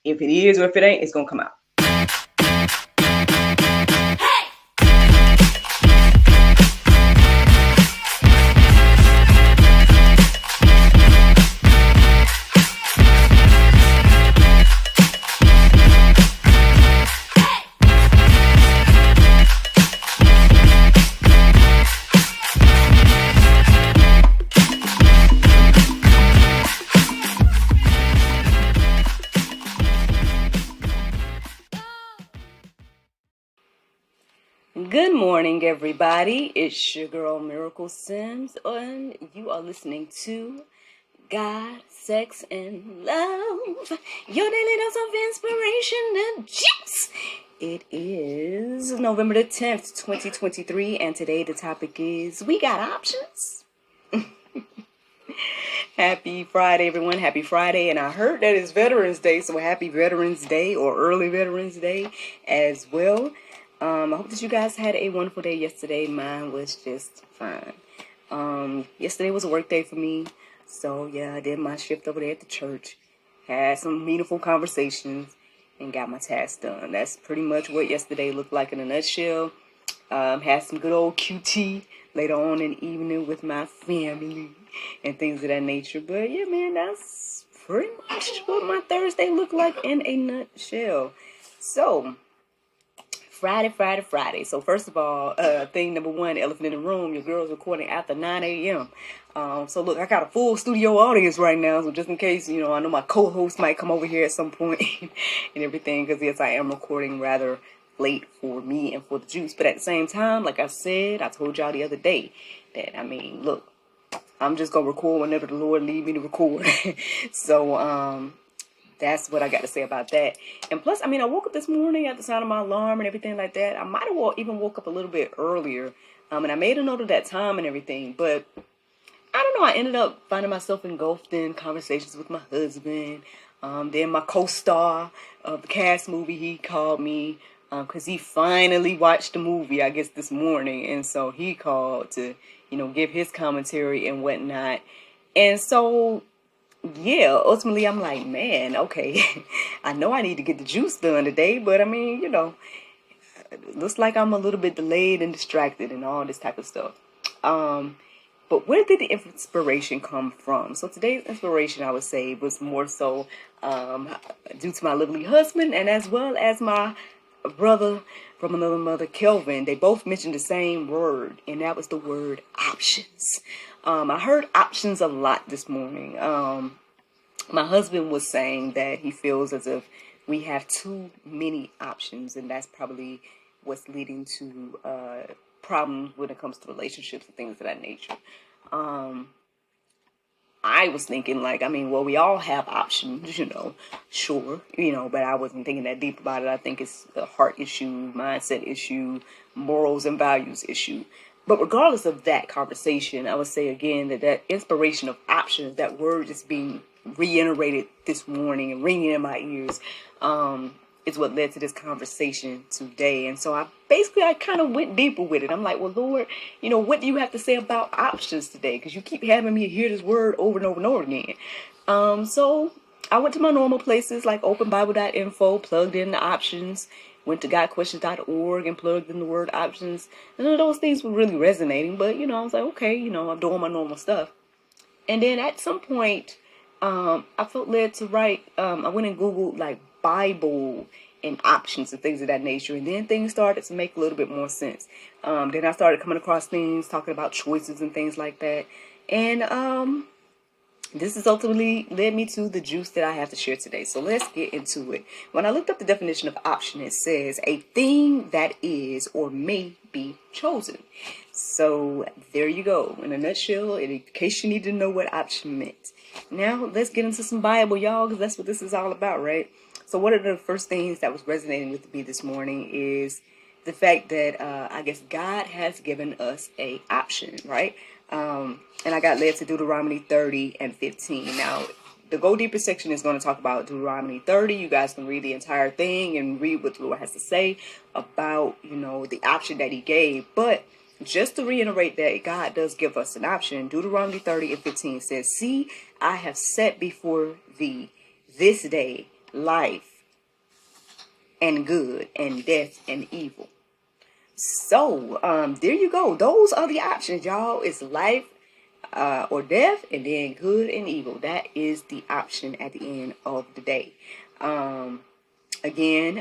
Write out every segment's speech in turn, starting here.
If it is or if it ain't, it's going to come out. Good morning, everybody. It's your girl, Miracle Sims, and you are listening to God, Sex, and Love, your daily dose of inspiration and juice. It is November the 10th, 2023, and today the topic is, we got options? Happy Friday, everyone. Happy Friday. And I heard that it's Veterans Day, so happy Veterans Day or early Veterans Day as well. I hope that you guys had a wonderful day yesterday. Mine was just fine. Yesterday was a work day for me. So, yeah, I did my shift over there at the church. Had some meaningful conversations and got my tasks done. That's pretty much what yesterday looked like in a nutshell. Had some good old QT later on in the evening with my family and things of that nature. But, yeah, man, that's pretty much what my Thursday looked like in a nutshell. So, Friday. So first of all, thing number one, elephant in the room, your girl's recording after 9 a.m. So look, I got a full studio audience right now. So just in case, I know my co-host might come over here at some point and everything. Because yes, I am recording rather late for me and for the juice. But at the same time, like I said, I told y'all the other day that, look, I'm just going to record whenever the Lord lead me to record. So, that's what I got to say about that. And plus, I woke up this morning at the sound of my alarm and everything like that. I might have even woke up a little bit earlier. And I made a note of that time and everything. But I don't know. I ended up finding myself engulfed in conversations with my husband. Then my co-star of the Cast movie, he called me because he finally watched the movie, I guess, this morning. And so he called to, give his commentary and whatnot. And so, yeah, ultimately I'm like, man, okay, I know I need to get the juice done today, but it looks like I'm a little bit delayed and distracted and all this type of stuff. But where did the inspiration come from? So today's inspiration, I would say, was more so due to my lovely husband and as well as my brother from another mother, Kelvin. They both mentioned the same word, and that was the word options. I heard options a lot this morning. My husband was saying that he feels as if we have too many options, and that's probably what's leading to problems when it comes to relationships and things of that nature. I was thinking well, we all have options, sure, but I wasn't thinking that deep about it. I think it's a heart issue, mindset issue, morals and values issue. But regardless of that conversation, I would say again that inspiration of options, that word is being reiterated this morning and ringing in my ears, is what led to this conversation today. And so I kind of went deeper with it. I'm like, well, Lord, what do you have to say about options today? Because you keep having me hear this word over and over and over again. So I went to my normal places like openbible.info, plugged in the options, went to godquestions.org and plugged in the word options. None of those things were really resonating, but, I was like, okay, I'm doing my normal stuff. And then at some point, I felt led to write, I went and Googled like Bible and options and things of that nature. And then things started to make a little bit more sense. Then I started coming across things talking about choices and things like that. And this has ultimately led me to the juice that I have to share today. So let's get into it. When I looked up the definition of option, it says a thing that is or may be chosen. So there you go. In a nutshell, in case you need to know what option meant. Now let's get into some Bible, y'all, because that's what this is all about, right? So one of the first things that was resonating with me this morning is the fact that I guess God has given us a option, right? And I got led to Deuteronomy 30 and 15. Now, the Go Deeper section is going to talk about Deuteronomy 30. You guys can read the entire thing and read what the Lord has to say about, the option that he gave. But just to reiterate that God does give us an option, Deuteronomy 30 and 15 says, "See, I have set before thee this day life and good, and death and evil. So, there you go. Those are the options, y'all. It's life or death, and then good and evil. That is the option at the end of the day. Again,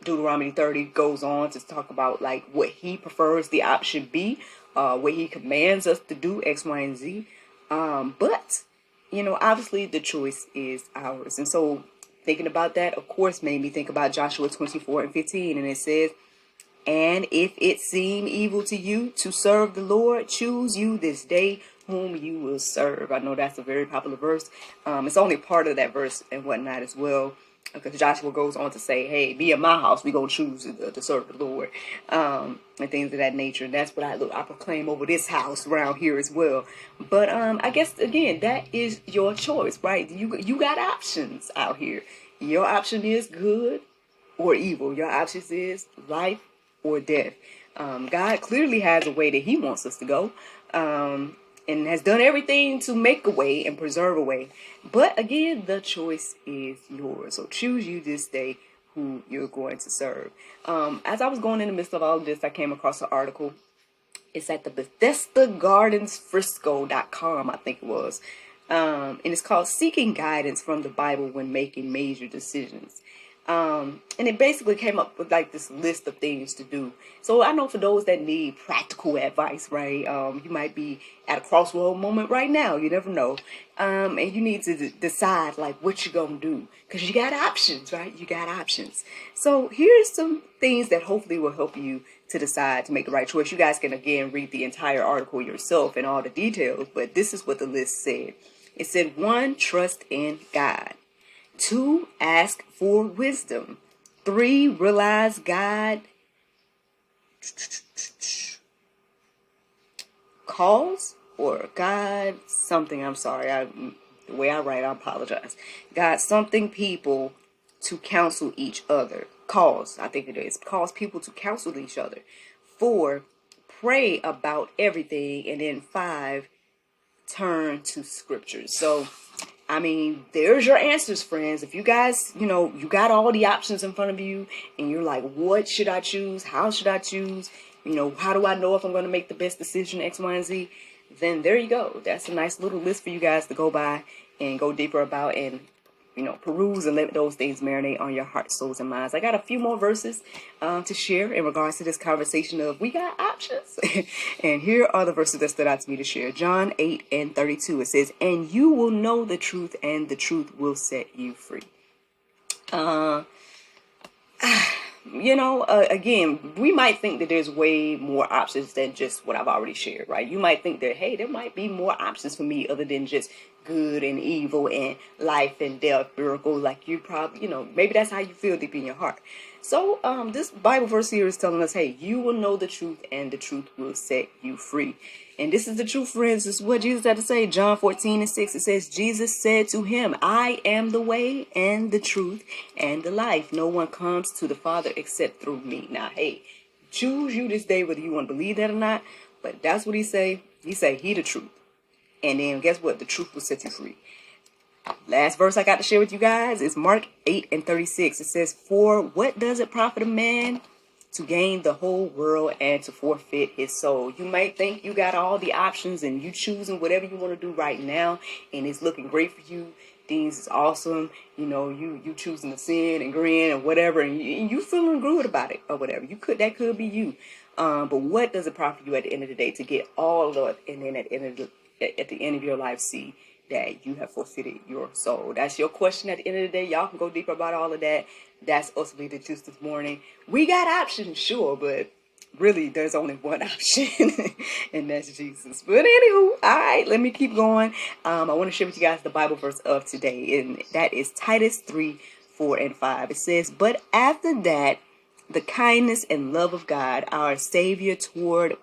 Deuteronomy 30 goes on to talk about like what he prefers the option be, what he commands us to do, X, Y, and Z. But, obviously the choice is ours. And so thinking about that, of course, made me think about Joshua 24:15. And it says, and if it seem evil to you to serve the Lord, choose you this day whom you will serve. I know that's a very popular verse. It's only part of that verse and whatnot as well, because Joshua goes on to say, hey, me and my house, we going to choose to serve the Lord, and things of that nature. And that's what I proclaim over this house around here as well. But I guess, again, that is your choice, right? You got options out here. Your option is good or evil. Your option is life or death. God clearly has a way that he wants us to go, and has done everything to make a way and preserve a way. But again, the choice is yours. So choose you this day who you're going to serve. As I was going in the midst of all of this, I came across an article. It's at the Bethesda Gardens Frisco.com, I think it was. And it's called Seeking Guidance from the Bible When Making Major Decisions. And it basically came up with like this list of things to do. So I know for those that need practical advice, right? You might be at a crossroad moment right now. You never know. And you need to decide like what you're going to do, because you got options, right? You got options. So here's some things that hopefully will help you to decide to make the right choice. You guys can again read the entire article yourself and all the details, but this is what the list said. It said 1, trust in God. 2, ask for wisdom. 3, realize God calls, or God something. I'm sorry. The way I write, I apologize. God something people to counsel each other. Calls, I think it is. Calls people to counsel each other. 4, pray about everything. And then 5, turn to scriptures. So, I mean, there's your answers, friends. If you guys, you got all the options in front of you and you're like, what should I choose? How should I choose? How do I know if I'm going to make the best decision, X, Y, and Z? Then there you go. That's a nice little list for you guys to go by and go deeper about and, peruse and let those things marinate on your heart, souls, and minds. I got a few more verses to share in regards to this conversation of we got options. And here are the verses that stood out to me to share. John 8:32. It says, and you will know the truth, and the truth will set you free. Again, we might think that there's way more options than just what I've already shared, right? You might think that, hey, there might be more options for me other than just good and evil and life and death, miracle. Like you probably, maybe that's how you feel deep in your heart. So this Bible verse here is telling us, hey, you will know the truth and the truth will set you free. And this is the truth, friends. This is what Jesus had to say. John 14:6. It says, Jesus said to him, I am the way and the truth and the life. No one comes to the Father except through me. Now, hey, choose you this day whether you want to believe that or not. But that's what he say. He say he the truth. And then guess what? The truth will set you free. Last verse I got to share with you guys is Mark 8:36. It says, for what does it profit a man to gain the whole world and to forfeit his soul? You might think you got all the options and you choosing whatever you want to do right now, and it's looking great for you. Things is awesome. You choosing to sin and grin and whatever, and you feeling good about it or whatever. That could be you. But what does it profit you at the end of the day to get all of it, and then at the end of your life see that you have forfeited your soul? That's your question at the end of the day. Y'all can go deeper about all of that. That's ultimately the juice this morning. We got options, sure, but really there's only one option, and that's Jesus. But anywho, all right, let me keep going. I want to share with you guys the Bible verse of today, and that is Titus 3:4-5. It says, but after that, the kindness and love of God, our Savior, toward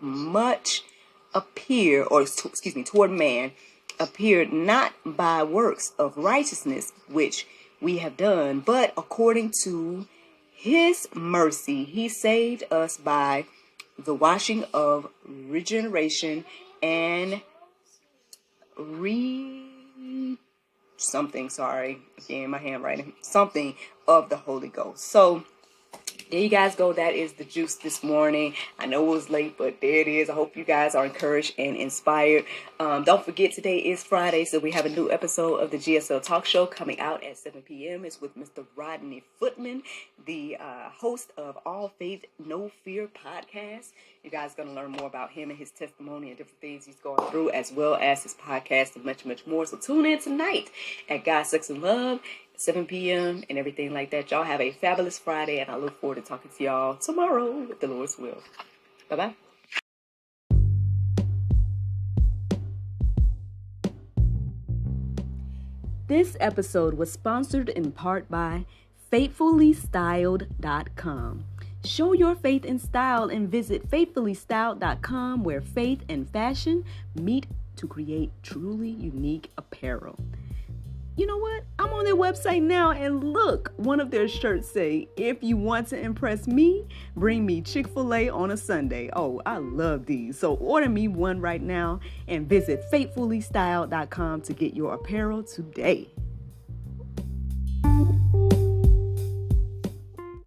man, appeared not by works of righteousness which we have done, but according to his mercy he saved us by the washing of regeneration and something of the Holy Ghost. So There you guys go. That is the juice this morning. I know it was late, but there it is. I hope you guys are encouraged and inspired. Don't forget, today is Friday, so we have a new episode of the GSL Talk Show coming out at 7 p.m. It's with Mr. Rodney Footman, the host of All Faith, No Fear podcast. You guys are going to learn more about him and his testimony and different things he's going through, as well as his podcast and much, much more. So tune in tonight at God, Sex, and Love, 7 p.m. and everything like that. Y'all have a fabulous Friday, and I look forward to talking to y'all tomorrow with the Lord's will. Bye-bye. This episode was sponsored in part by FaithfullyStyled.com. Show your faith in style and visit FaithfullyStyled.com, where faith and fashion meet to create truly unique apparel. You know what? I'm on their website now, and look, one of their shirts say, "If you want to impress me, bring me Chick-fil-A on a Sunday." Oh, I love these. So order me one right now and visit FaithfullyStyle.com to get your apparel today.